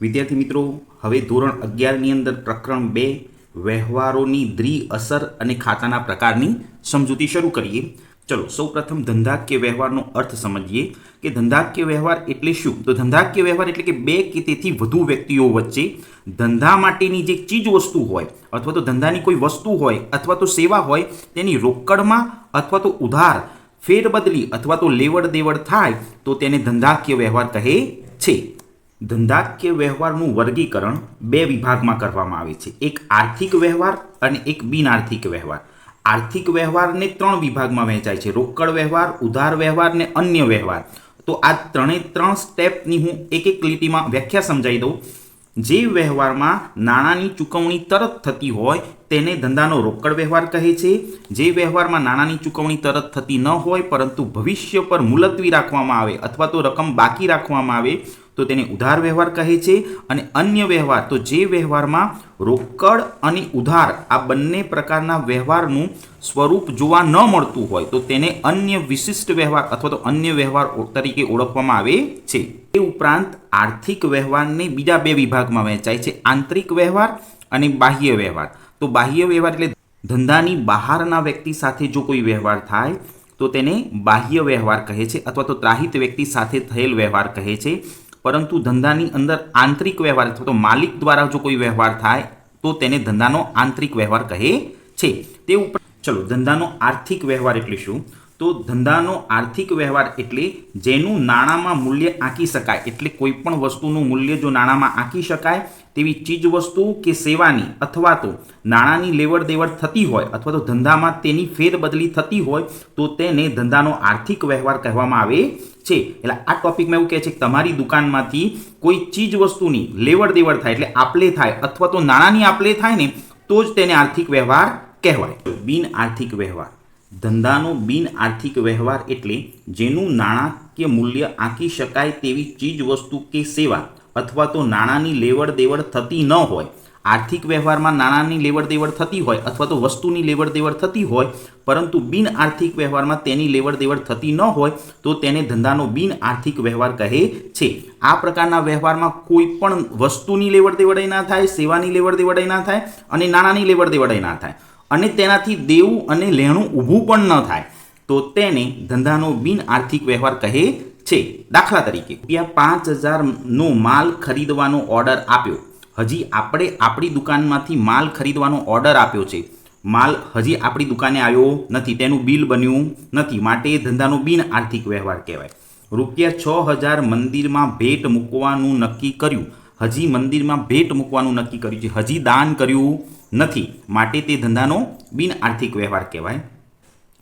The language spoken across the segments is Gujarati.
વિદ્યાર્થી મિત્રો, હવે ધોરણ 11ની અંદર પ્રકરણ 2 વ્યવહારોની દ્વિઅસર અને ખાતાના પ્રકારની સમજૂતી શરૂ કરીએ. ચલો સૌપ્રથમ ધંધાકીય વ્યવહારનો અર્થ સમજીએ કે ધંધાકીય વ્યવહાર એટલે શું. તો ધંધાકીય વ્યવહાર એટલે કે બે કે તેથી વધુ વ્યક્તિઓ વચ્ચે ધંધા માટેની જે ચીજ વસ્તુ હોય અથવા તો ધંધાની કોઈ વસ્તુ હોય અથવા તો સેવા હોય તેની રોકડમાં અથવા તો ઉધાર ફેરબદલી અથવા તો લેવડ દેવડ થાય તો તેને ધંધાકીય વ્યવહાર કહે છે. ધંધાકીય વ્યવહારનું વર્ગીકરણ બે વિભાગમાં કરવામાં આવે છે, એક આર્થિક વ્યવહાર અને એક બિનઆર્થિક વ્યવહાર. આર્થિક વ્યવહારને ત્રણ વિભાગમાં વહેંચાય છે, રોકડ વ્યવહાર, ઉધાર વ્યવહાર અને અન્ય વ્યવહાર. તો આ ત્રણ સ્ટેપની હું એક એક લીટીમાં વ્યાખ્યા સમજાવી દઉં. જે વ્યવહારમાં નાણાંની ચૂકવણી તરત થતી હોય તેને ધંધાનો રોકડ વ્યવહાર કહે છે. જે વ્યવહારમાં નાણાંની ચૂકવણી તરત થતી ન હોય પરંતુ ભવિષ્ય પર મુલતવી રાખવામાં આવે અથવા તો રકમ બાકી રાખવામાં આવે તો તેને ઉધાર વ્યવહાર કહે છે. અને અન્ય વ્યવહાર, તો જે વ્યવહારમાં રોકડ અને ઉધાર આ બંને પ્રકારના વ્યવહારનું સ્વરૂપ જોવા ન મળતું હોય તો તેને અન્ય વિશિષ્ટ વ્યવહાર અથવા તો અન્ય વ્યવહાર તરીકે ઓળખવામાં આવે છે. એ ઉપરાંત આર્થિક વ્યવહારને બીજા બે વિભાગમાં વહેંચાય છે, આંતરિક વ્યવહાર અને બાહ્ય વ્યવહાર. તો બાહ્ય વ્યવહાર એટલે ધંધાની બહારના વ્યક્તિ સાથે જો કોઈ વ્યવહાર થાય તો તેને બાહ્ય વ્યવહાર કહે છે અથવા તો ત્રાહિત વ્યક્તિ સાથે થયેલ વ્યવહાર કહે છે. પરંતુ ધંધાની અંદર આંતરિક વ્યવહાર અથવા તો માલિક દ્વારા જો કોઈ વ્યવહાર થાય તો તેને ધંધાનો આંતરિક વ્યવહાર કહે છે. તે ઉપરાંત ચલો ધંધાનો આર્થિક વ્યવહાર એટલે શું. તો ધંધાનો આર્થિક વ્યવહાર એટલે જેનું નાણાંમાં મૂલ્ય આંકી શકાય, એટલે કોઈ પણ વસ્તુનું મૂલ્ય જો નાણાંમાં આંકી શકાય તેવી ચીજ વસ્તુ કે સેવાની અથવા તો નાણાંની લેવડ દેવડ થતી હોય અથવા તો ધંધામાં તેની ફેરબદલી થતી હોય તો તેને ધંધાનો આર્થિક વ્યવહાર કહેવામાં આવે છે. એટલે આ ટોપિકમાં એવું કહે છે કે તમારી દુકાનમાંથી કોઈ ચીજ વસ્તુની લેવડ દેવડ થાય એટલે આપલે થાય અથવા તો નાણાંની આપલે થાય ને તો જ તેને આર્થિક વ્યવહાર કહેવાય. બિન આર્થિક વ્યવહાર. ધંધાનો બિન આર્થિક વ્યવહાર એટલે જેનું નાણાકીય મૂલ્ય આંકી શકાય તેવી ચીજ વસ્તુ કે સેવા અથવા તો નાણાંની લેવડ દેવડ થતી ન હોય. આર્થિક વ્યવહારમાં નાણાંની લેવડ દેવડ થતી હોય અથવા તો વસ્તુની લેવડ દેવડ થતી હોય પરંતુ બિન આર્થિક વ્યવહારમાં તેની લેવડ દેવડ થતી ન હોય તો તેને ધંધાનો બિન આર્થિક વ્યવહાર કહે છે. આ પ્રકારના વ્યવહારમાં કોઈ પણ વસ્તુની લેવડ દેવડ ના થાય, સેવાની લેવડ દેવડ ના થાય અને નાણાંની લેવડ દેવડ ના થાય અને તેનાથી દેવું અને લેણું ઊભું પણ ન થાય તો તેને ધંધાનો બિન આર્થિક વ્યવહાર કહે છે. દાખલા તરીકે ₹5000નો માલ ખરીદવાનો ઓર્ડર આપ્યો. હજી આપણે આપણી દુકાનમાંથી માલ ખરીદવાનો ઓર્ડર આપ્યો છે, માલ હજી આપણી દુકાને આવ્યો નથી, તેનું બિલ બન્યું નથી, માટે એ ધંધાનો બિન આર્થિક વ્યવહાર કહેવાય. ₹6000 મંદિરમાં ભેટ મૂકવાનું નક્કી કર્યું. હજી મંદિરમાં ભેટ મૂકવાનું નક્કી કર્યું છે, હજી દાન કર્યું નથી, માટે તે ધંધાનો બિન આર્થિક વ્યવહાર કહેવાય.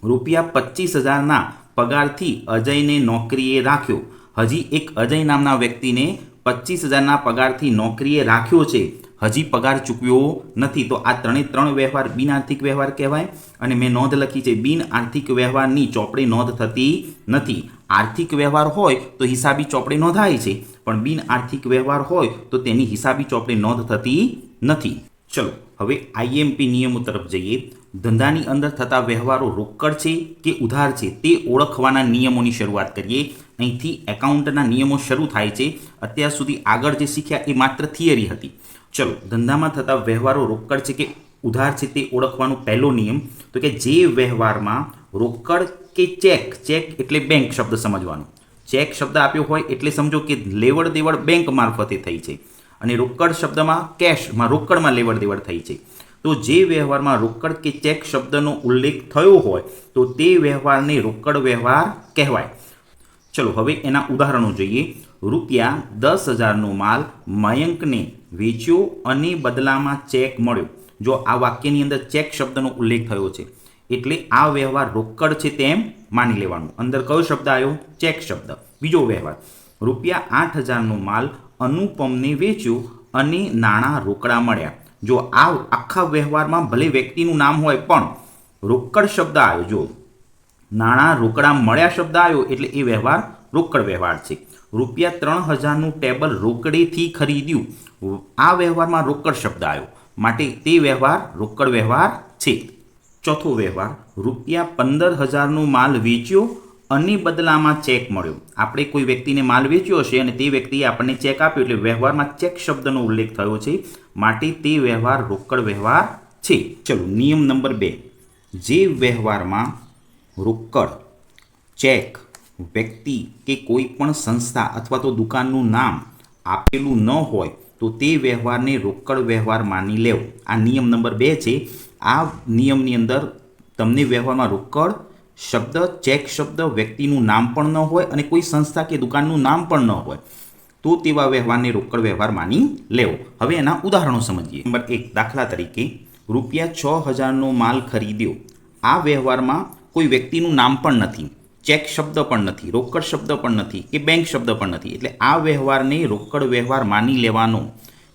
₹25000ના પગારથી અજયને નોકરીએ રાખ્યો. હજી એક અજય નામના વ્યક્તિને 25000ના પગારથી નોકરીએ રાખ્યો છે, હજી પગાર ચૂકવ્યો નથી. તો આ ત્રણ વ્યવહાર બિન આર્થિક વ્યવહાર કહેવાય. અને મેં નોંધ લખી છે, બિન આર્થિક વ્યવહારની ચોપડે નોંધ થતી નથી. આર્થિક વ્યવહાર હોય તો હિસાબી ચોપડે નોંધાય છે, પણ બિન આર્થિક વ્યવહાર હોય તો તેની હિસાબી ચોપડે નોંધ થતી નથી. ચલો હવે આઈએમપી નિયમો તરફ જઈએ. ધંધાની અંદર થતા વ્યવહારો રોકડ છે કે ઉધાર છે તે ઓળખવાના નિયમોની શરૂઆત કરીએ. અહીંથી એકાઉન્ટના નિયમો શરૂ થાય છે. અત્યાર સુધી આગળ જે શીખ્યા એ માત્ર થિયરી હતી. ચલો ધંધામાં થતા વ્યવહારો રોકડ છે કે ઉધાર છે તે ઓળખવાનો પહેલો નિયમ તો કે જે વ્યવહારમાં રોકડ કે ચેક એટલે બેંક શબ્દ સમજવાનો. ચેક શબ્દ આપ્યો હોય એટલે સમજો કે લેવડ દેવડ બેંક મારફતે થઈ છે અને રોકડ શબ્દમાં કેશમાં રોકડમાં લેવડ દેવડ થઈ છે. તો જે વ્યવહારમાં રોકડ કે ચેક શબ્દનો ઉલ્લેખ થયો હોય તો તે વ્યવહારને રોકડ વ્યવહાર કહેવાય. ચલો હવે એના ઉદાહરણો જોઈએ. ₹10,000નો માલ મયંકને વેચ્યો અને બદલામાં ચેક મળ્યો. જો આ વાક્યની અંદર ચેક શબ્દનો ઉલ્લેખ થયો છે એટલે આ વ્યવહાર રોકડ છે તેમ માની લેવાનું. અંદર કયો શબ્દ આવ્યો? ચેક શબ્દ. બીજો વ્યવહાર, ₹8,000નો માલ અનુપમને વેચ્યો અને નાણાં રોકડા મળ્યા. જો આ આખા વ્યવહારમાં ભલે વ્યક્તિનું નામ હોય પણ રોકડ શબ્દ આવ્યો, જો નાણાં રોકડા મળ્યા શબ્દ આવ્યો એટલે એ વ્યવહાર રોકડ વ્યવહાર છે. ₹3000નું ટેબલ રોકડેથી ખરીદ્યું. આ વ્યવહારમાં રોકડ શબ્દ આવ્યો માટે તે વ્યવહાર રોકડ વ્યવહાર છે. ચોથો વ્યવહાર, ₹15,000નો માલ વેચ્યો અને બદલામાં ચેક મળ્યો. આપણે કોઈ વ્યક્તિને માલ વેચ્યો હશે અને તે વ્યક્તિએ આપણને ચેક આપ્યો એટલે વ્યવહારમાં ચેક શબ્દનો ઉલ્લેખ થયો છે, માટે તે વ્યવહાર રોકડ વ્યવહાર છે. ચલો, નિયમ નંબર 2. જે વ્યવહારમાં રોકડ, ચેક, વ્યક્તિ કે કોઈ પણ સંસ્થા અથવા તો દુકાનનું નામ આપેલું ન હોય તો તે વ્યવહારને રોકડ વ્યવહાર માની લેવો. આ નિયમ નંબર 2 છે. આ નિયમની અંદર તમને વ્યવહારમાં રોકડ શબ્દ, ચેક શબ્દ, વ્યક્તિનું નામ પણ ન હોય અને કોઈ સંસ્થા કે દુકાનનું નામ પણ ન હોય તો તેવા વ્યવહારને રોકડ વ્યવહાર માની લેવો. હવે એના ઉદાહરણો સમજીએ. નંબર 1, દાખલા તરીકે ₹6,000નો માલ ખરીદ્યો. આ વ્યવહારમાં કોઈ વ્યક્તિનું નામ પણ નથી, ચેક શબ્દ પણ નથી, રોકડ શબ્દ પણ નથી કે બેંક શબ્દ પણ નથી, એટલે આ વ્યવહારને રોકડ વ્યવહાર માની લેવાનો.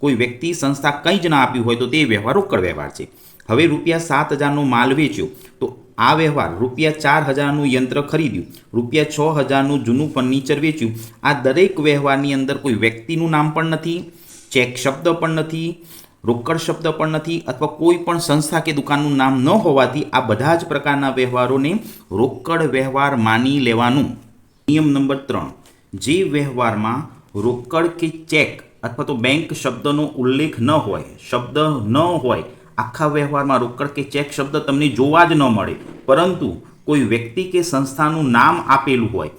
કોઈ વ્યક્તિ, સંસ્થા કંઈ જ ના આપ્યું હોય તો તે વ્યવહાર રોકડ વ્યવહાર છે. હવે ₹7,000નો માલ વેચ્યો તો આ વ્યવહાર, ₹4,000નું યંત્ર ખરીદ્યું, ₹6,000નું જૂનું ફર્નિચર વેચ્યું, આ દરેક વ્યવહારની અંદર કોઈ વ્યક્તિનું નામ પણ નથી, ચેક શબ્દ પણ નથી, રોકડ શબ્દ પણ નથી અથવા કોઈ પણ સંસ્થા કે દુકાનનું નામ ન હોવાથી આ બધા જ પ્રકારના વ્યવહારોને રોકડ વ્યવહાર માની લેવાનું. નિયમ નંબર 3. જે વ્યવહારમાં રોકડ કે ચેક અથવા તો બેંક શબ્દનો ઉલ્લેખ ન હોય, શબ્દ ન હોય, આખા વ્યવહારમાં રોકડ કે ચેક શબ્દ તમને જોવા જ ન મળે, પરંતુ કોઈ વ્યક્તિ કે સંસ્થાનું નામ આપેલું હોય,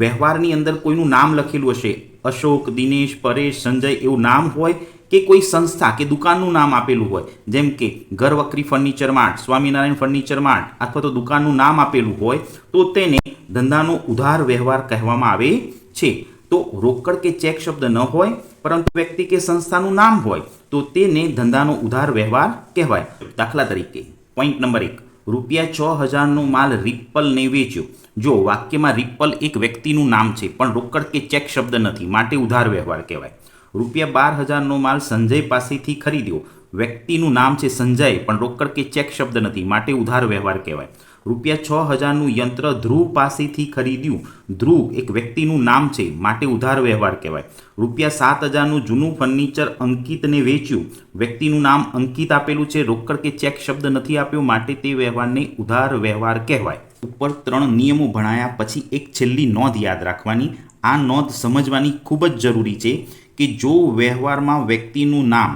વ્યવહારની અંદર કોઈનું નામ લખેલું હશે, અશોક, દિનેશ, પરેશ, સંજય એવું નામ હોય કે કોઈ સંસ્થા કે દુકાનનું નામ આપેલું હોય, જેમ કે ઘરવકરી furniture mart, Swaminarayan furniture mart અથવા તો દુકાનનું નામ આપેલું હોય તો તેને ધંધાનો ઉધાર વ્યવહાર કહેવામાં આવે છે. તો રોકડ કે ચેક શબ્દ ન હોય પરંતુ વ્યક્તિ કે સંસ્થાનું નામ હોય તો તેને ધંધાનો ઉધાર વ્યવહાર કહેવાય. દાખલા તરીકે પોઈન્ટ નંબર 1, ₹6,000નો માલ રિપ્પલને વેચ્યો. જો વાક્યમાં રિપ્પલ એક વ્યક્તિનું નામ છે પણ રોકડ કે ચેક શબ્દ નથી, માટે ઉધાર વ્યવહાર કહેવાય. ₹12,000નો માલ સંજય પાસેથી ખરીદ્યો. વ્યક્તિનું નામ છે સંજય પણ રોકડ કે ચેક શબ્દ નથી, માટે ઉધાર વ્યવહાર કહેવાય. ₹6,000નું યંત્ર ધ્રુવ પાસેથી ખરીદ્યું. ધ્રુવ એક વ્યક્તિનું નામ છે, માટે ઉધાર વ્યવહાર કહેવાય. ₹7,000નું જૂનું ફર્નિચર અંકિતને વેચ્યું. વ્યક્તિનું નામ અંકિત આપેલું છે, રોકડ કે ચેક શબ્દ નથી આપ્યો, માટે તે વ્યવહારને ઉધાર વ્યવહાર કહેવાય. ઉપર 3 નિયમો ભણાયા પછી એક છેલ્લી નોંધ યાદ રાખવાની. આ નોંધ સમજવાની ખૂબ જ જરૂરી છે કે જો વ્યવહારમાં વ્યક્તિનું નામ,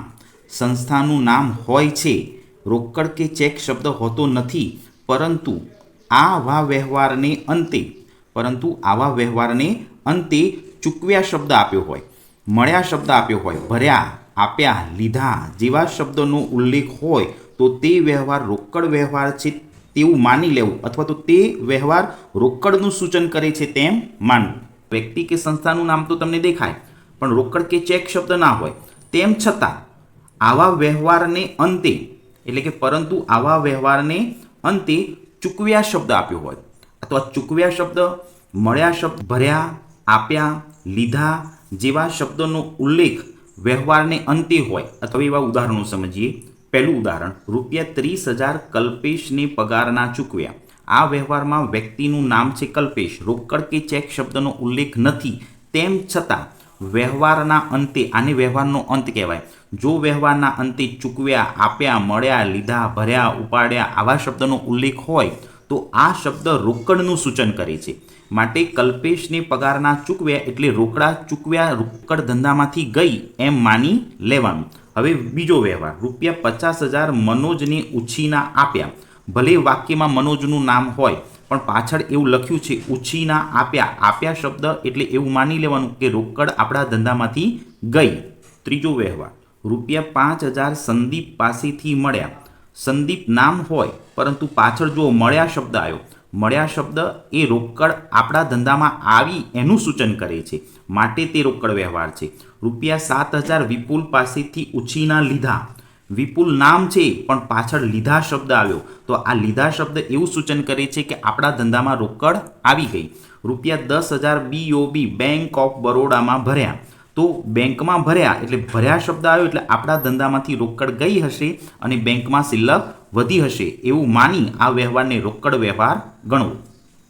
સંસ્થાનું નામ હોય છે, રોકડ કે ચેક શબ્દ હોતો નથી, પરંતુ આવા વ્યવહારને અંતે ચૂકવ્યા શબ્દ આપ્યો હોય, મળ્યા શબ્દ આપ્યો હોય, ભર્યા, આપ્યા, લીધા જેવા શબ્દનો ઉલ્લેખ હોય તો તે વ્યવહાર રોકડ વ્યવહાર છે તેવું માની લેવું અથવા તો તે વ્યવહાર રોકડનું સૂચન કરે છે તેમ માનવું. વ્યક્તિ કે સંસ્થાનું નામ તો તમને દેખાય પણ રોકડ કે ચેક શબ્દ ના હોય, તેમ છતાં આવા વ્યવહારને અંતે ચૂકવ્યા શબ્દ આપ્યો હોય અથવા ચૂકવ્યા શબ્દ, મળ્યા શબ્દ, ભર્યા, આપ્યા, લીધા જેવા શબ્દોનો ઉલ્લેખ વ્યવહારને અંતે હોય અથવા એવા ઉદાહરણો સમજીએ. પહેલું ઉદાહરણ, ₹30,000 કલ્પેશને પગારના ચૂકવ્યા. આ વ્યવહારમાં વ્યક્તિનું નામ છે કલ્પેશ, રોકડ કે ચેક શબ્દનો ઉલ્લેખ નથી, તેમ છતાં વ્યવહારના અંતે, આને વ્યવહારનો અંત કહેવાય. જો વ્યવહારના અંતે ચૂકવ્યા, આપ્યા, મળ્યા, લીધા, ભર્યા, ઉપાડ્યા આવા શબ્દનો ઉલ્લેખ હોય તો આ શબ્દ રોકડનું સૂચન કરે છે, માટે કલ્પેશને પગારના ચૂકવ્યા એટલે રોકડા ચૂકવ્યા, રોકડ ધંધામાંથી ગઈ એમ માની લેવાનું. હવે બીજો વ્યવહાર, ₹50,000 મનોજને ઉછીના આપ્યા. ભલે વાક્યમાં મનોજનું નામ હોય પણ પાછળ એવું લખ્યું છે ઉછીના આપ્યા. આપ્યા શબ્દ એટલે એવું માની લેવાનું કે રોકડ આપણા ધંધામાંથી ગઈ. ત્રીજો વ્યવહાર, ₹5,000 સંદીપ પાસેથી મળ્યા. સંદીપ નામ હોય પરંતુ પાછળ જો મળ્યા શબ્દ આવ્યો, મળ્યા શબ્દ એ રોકડ આપણા ધંધામાં આવી એનું સૂચન કરે છે, માટે તે રોકડ વ્યવહાર છે. ₹7,000 વિપુલ પાસેથી ઉછીના લીધા. વિપુલ નામ છે પણ પાછળ લીધા શબ્દ આવ્યો તો આ લીધા શબ્દ એવું સૂચન કરે છે કે આપણા ધંધામાં રોકડ આવી ગઈ. ₹10,000 BOB બેંક ઓફ બરોડામાં ભર્યા. તો બેંકમાં ભર્યા એટલે ભર્યા શબ્દ આવ્યો એટલે આપણા ધંધામાંથી રોકડ ગઈ હશે અને બેંકમાં શિલ્લક વધી હશે એવું માની આ વ્યવહારને રોકડ વ્યવહાર ગણવો.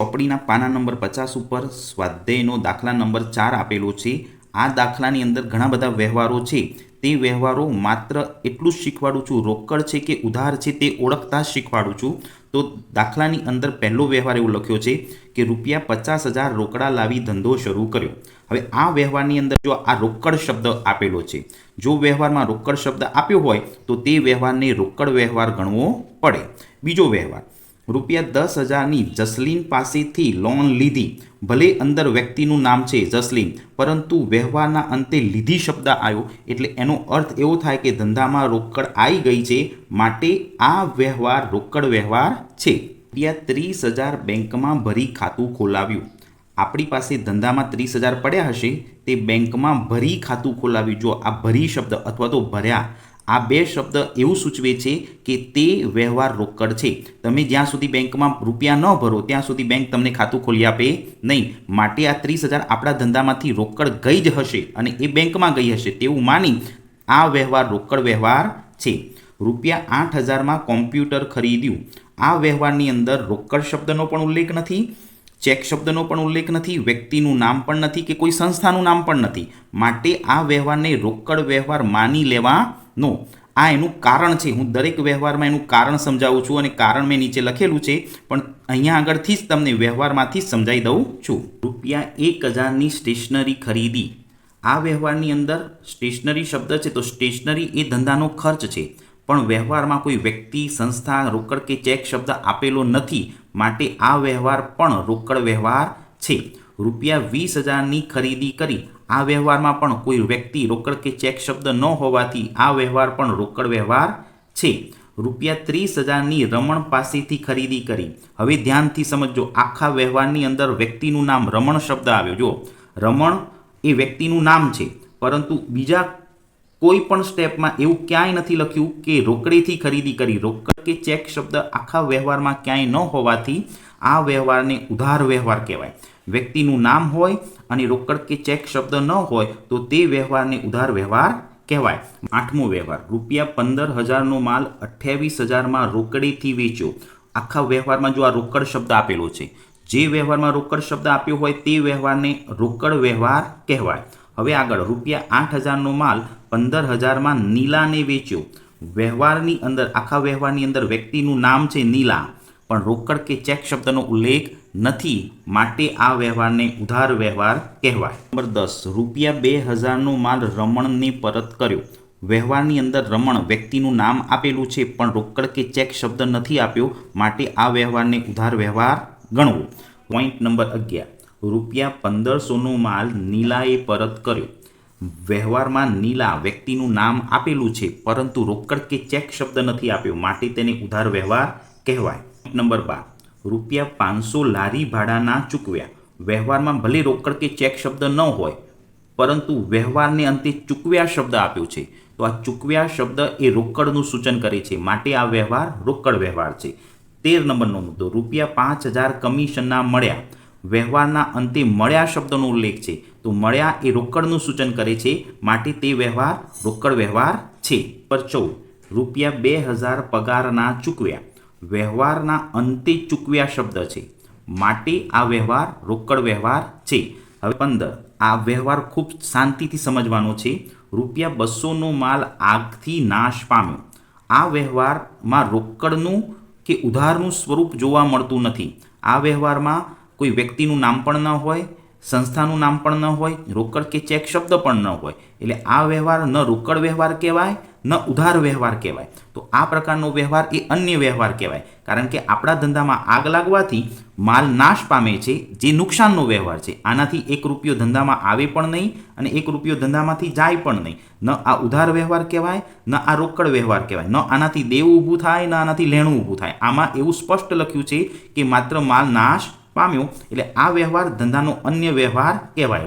ચોપડીના પાના નંબર 50 ઉપર સ્વાધ્યાયનો દાખલા નંબર 4 આપેલો છે. આ દાખલાની અંદર ઘણા બધા વ્યવહારો છે તે વ્યવહારો માત્ર એટલું જ શીખવાડું છું, રોકડ છે કે ઉધાર છે તે ઓળખતા જ શીખવાડું છું. તો દાખલાની અંદર પહેલો વ્યવહાર એવું લખ્યો છે કે ₹50,000 રોકડા લાવી ધંધો શરૂ કર્યો. હવે આ વ્યવહારની અંદર જો આ રોકડ શબ્દ આપેલો છે, જો વ્યવહારમાં રોકડ શબ્દ આપ્યો હોય તો તે વ્યવહારને રોકડ વ્યવહાર ગણવો પડે. બીજો વ્યવહાર, ₹10,000ની જસલીન પાસેથી લોન લીધી. ભલે અંદર વ્યક્તિનું નામ છે જસલીન, પરંતુ વ્યવહારના અંતે લીધી શબ્દ આવ્યો એટલે એનો અર્થ એવો થાય કે ધંધામાં રોકડ આવી ગઈ છે, માટે આ વ્યવહાર રોકડ વ્યવહાર છે. ₹30,000 બેંકમાં ભરી ખાતું ખોલાવ્યું. આપણી પાસે ધંધામાં 30,000 પડ્યા હશે, તે બેંકમાં ભરી ખાતું ખોલાવ્યું. જો આ ભરી શબ્દ અથવા તો ભર્યા, આ બે શબ્દ એવું સૂચવે છે કે તે વ્યવહાર રોકડ છે. તમે જ્યાં સુધી બેંકમાં રૂપિયા ન ભરો ત્યાં સુધી બેંક તમને ખાતું ખોલી આપે નહીં. માટે આ 30,000 આપણા ધંધામાંથી રોકડ ગઈ જ હશે અને એ બેંકમાં ગઈ હશે તેવું માની આ વ્યવહાર રોકડ વ્યવહાર છે. ₹8,000માં કોમ્પ્યુટર ખરીદ્યું. આ વ્યવહારની અંદર રોકડ શબ્દનો પણ ઉલ્લેખ નથી, ચેક શબ્દનો પણ ઉલ્લેખ નથી, વ્યક્તિનું નામ પણ નથી કે કોઈ સંસ્થાનું નામ પણ નથી. માટે આ વ્યવહારને રોકડ વ્યવહાર માની લેવાનો. આ એનું કારણ છે. હું દરેક વ્યવહારમાં એનું કારણ સમજાવું છું અને કારણ મેં નીચે લખેલું છે, પણ અહીંયા આગળથી જ તમને વ્યવહારમાંથી જ સમજાવી દઉં છું. ₹1,000ની સ્ટેશનરી ખરીદી. આ વ્યવહારની અંદર સ્ટેશનરી શબ્દ છે તો સ્ટેશનરી એ ધંધાનો ખર્ચ છે, પણ વ્યવહારમાં કોઈ વ્યક્તિ, સંસ્થા, રોકડ કે ચેક શબ્દ આપેલો નથી, માટે આ વ્યવહાર પણ રોકડ વ્યવહાર છે. ₹20,000ની ખરીદી કરી. આ વ્યવહારમાં પણ કોઈ વ્યક્તિ, રોકડ કે ચેક શબ્દ ન હોવાથી આ વ્યવહાર પણ રોકડ વ્યવહાર છે. ₹30,000ની રમણ પાસેથી ખરીદી કરી. હવે ધ્યાનથી સમજો, આખા વ્યવહારની અંદર વ્યક્તિનું નામ રમણ શબ્દ આવ્યો. જો રમણ એ વ્યક્તિનું નામ છે, પરંતુ બીજા કોઈ પણ સ્ટેપમાં એવું ક્યાંય નથી લખ્યું કે રોકડેથી ખરીદી કરી. રોકડ કે ચેક શબ્દ આખા વ્યવહારમાં ક્યાંય ન હોવાથી આ વ્યવહારને ઉધાર વ્યવહાર કહેવાય. વ્યક્તિનું નામ હોય અને રોકડ કે ચેક શબ્દ ન હોય તો તે વ્યવહારને ઉધાર વ્યવહાર કહેવાય. 8મો વ્યવહાર, ₹15,000નો માલ 28,000માં રોકડેથી વેચ્યો. આખા વ્યવહારમાં જો આ રોકડ શબ્દ આપેલો છે, જે વ્યવહારમાં રોકડ શબ્દ આપ્યો હોય તે વ્યવહારને રોકડ વ્યવહાર કહેવાય. હવે આગળ, ₹8,000નો માલ 15,000માં નીલાને વેચ્યો. વ્યવહારની અંદર, આખા વ્યવહારની અંદર વ્યક્તિનું નામ છે નીલા, પણ રોકડ કે ચેક શબ્દનો ઉલ્લેખ નથી, માટે આ વ્યવહારને ઉધાર વ્યવહાર કહેવાય. નંબર 10, ₹2,000નો માલ રમણને પરત કર્યો. વ્યવહારની અંદર રમણ વ્યક્તિનું નામ આપેલું છે, પણ રોકડ કે ચેક શબ્દ નથી આપ્યો, માટે આ વ્યવહારને ઉધાર વ્યવહાર ગણવો. પોઈન્ટ નંબર 11, ₹1,500નો માલ નીલાએ પરત કર્યો. વ્યવહારમાં નીલા વ્યક્તિનું નામ આપેલું છે, પરંતુ રોકડ કે ચેક શબ્દ નથી આપ્યો, માટે તેને ઉધાર વ્યવહાર કહેવાય. નંબર 12, ₹500 લારી ભાડાના ચૂકવ્યા. વ્યવહારમાં ભલે રોકડ કે ચેક શબ્દ ન હોય, પરંતુ વ્યવહારને અંતે ચૂકવ્યા શબ્દ આપ્યો છે, તો આ ચૂકવ્યા શબ્દ એ રોકડનું સૂચન કરે છે, માટે આ વ્યવહાર રોકડ વ્યવહાર છે. 13 નંબરનો મુદ્દો, ₹5,000 કમિશનના મળ્યા. વ્યવહારના અંતે મળ્યા શબ્દનો ઉલ્લેખ છે, તો મળ્યા એ રોકડનું સૂચન કરે છે, માટે તે વ્યવહાર રોકડ વ્યવહાર છે. પર 14, ₹2,000 પગારના ચૂકવ્યા. વ્યવહારના અંતે ચૂકવ્યા શબ્દ છે, માટે આ વ્યવહાર રોકડ વ્યવહાર છે. હવે 15, આ વ્યવહાર ખૂબ શાંતિથી સમજવાનો છે. ₹200નો માલ આગથી નાશ પામ્યો. આ વ્યવહારમાં રોકડનું કે ઉધારનું સ્વરૂપ જોવા મળતું નથી. આ વ્યવહારમાં કોઈ વ્યક્તિનું નામ પણ ન હોય, સંસ્થાનું નામ પણ ન હોય, રોકડ કે ચેક શબ્દ પણ ન હોય, એટલે આ વ્યવહાર ન રોકડ વ્યવહાર કહેવાય ન ઉધાર વ્યવહાર કહેવાય. તો આ પ્રકારનો વ્યવહાર એ અન્ય વ્યવહાર કહેવાય, કારણ કે આપણા ધંધામાં આગ લાગવાથી માલ નાશ પામે છે, જે નુકસાનનો વ્યવહાર છે. આનાથી ₹1 ધંધામાં આવે પણ નહીં અને ₹1 ધંધામાંથી જાય પણ નહીં. ન આ ઉધાર વ્યવહાર કહેવાય, ન આ રોકડ વ્યવહાર કહેવાય, ન આનાથી દેવું ઊભું થાય, ન આનાથી લેણું ઊભું થાય. આમાં એવું સ્પષ્ટ લખ્યું છે કે માત્ર માલ નાશ પામ્યો, એટલે આ વ્યવહાર ધંધાનો અન્ય વ્યવહાર કહેવાય.